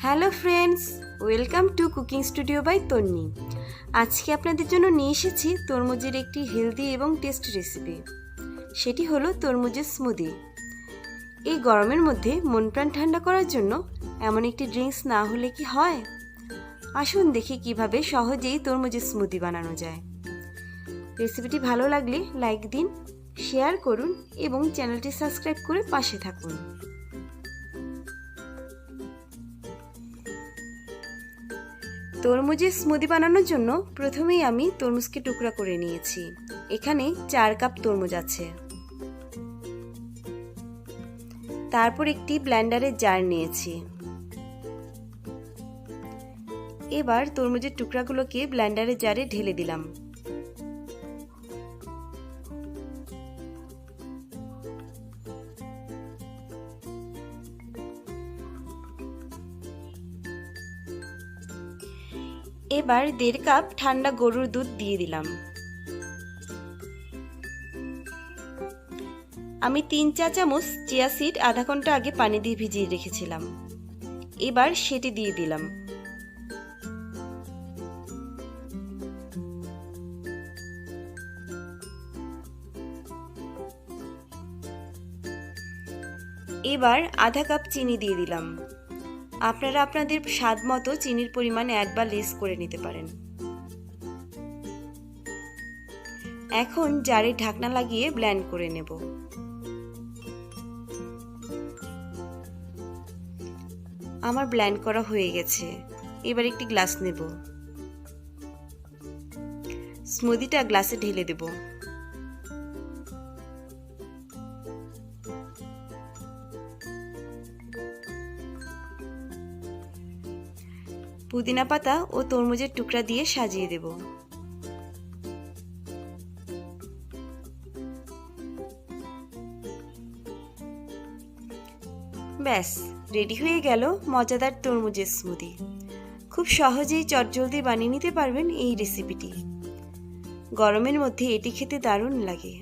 Hello friends, welcome to cooking studio by Tonni. আজকে আপনাদের জন্য নিয়ে এসেছি তরমুজের একটি হেলদি এবং টেস্টি রেসিপি। সেটি হলো তরমুজের স্মুদি। এই গরমের মধ্যে মন প্রাণ ঠান্ডা করার জন্য এমন একটি ড্রিঙ্কস না হলে কি হয়। আসুন দেখি কিভাবে সহজেই তরমুজের স্মুদি বানানো যায়। রেসিপিটি ভালো লাগলে লাইক দিন, শেয়ার করুন এবং চ্যানেলটি সাবস্ক্রাইব করে পাশে থাকুন। তরমুজের স্মুদি বানানোর জন্য প্রথমেই আমি তরমুজকে টুকরা করে নিয়েছি। এখানে 4 কাপ তরমুজ আছে। তারপর একটি ব্লেন্ডারের জার নিয়েছি। এবার তরমুজের টুকরাগুলোকে ব্লেন্ডারের জারে ঢেলে দিলাম। এবার 1.5 কাপ ঠান্ডা গরুর দুধ দিয়ে দিলাম। আমি 3 চা চামচ চিয়া সিড আধা ঘন্টা আগে পানি দিয়ে ভিজিয়ে রেখেছিলাম। এবার সেটি দিয়ে দিলাম। এবার আধা কাপ চিনি দিয়ে দিলাম। আপনারা আপনাদের স্বাদ মতো চিনির পরিমাণ অ্যাড বা লেস করে নিতে পারেন। এখন জারে ঢাকনা লাগিয়ে ব্লেন্ড করে নেব। আমার ব্লেন্ড করা হয়ে গেছে। এবার একটি গ্লাস নেব। স্মুদিটা গ্লাসে ঢেলে দেব। পুদিনা পাতা ও তরমুজের টুকরা দিয়ে সাজিয়ে দেব। ব্যাস, রেডি হয়ে গেল মজাদার তরমুজের স্মুদি। খুব সহজেই চটজলদি বানিয়ে নিতে পারবেন এই রেসিপিটি। গরমের মধ্যে এটি খেতে দারুণ লাগে।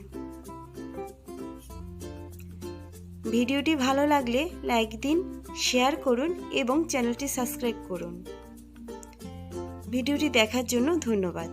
ভিডিওটি ভালো লাগলে লাইক দিন, শেয়ার করুন এবং চ্যানেলটি সাবস্ক্রাইব করুন। ভিডিওটি দেখার জন্য ধন্যবাদ।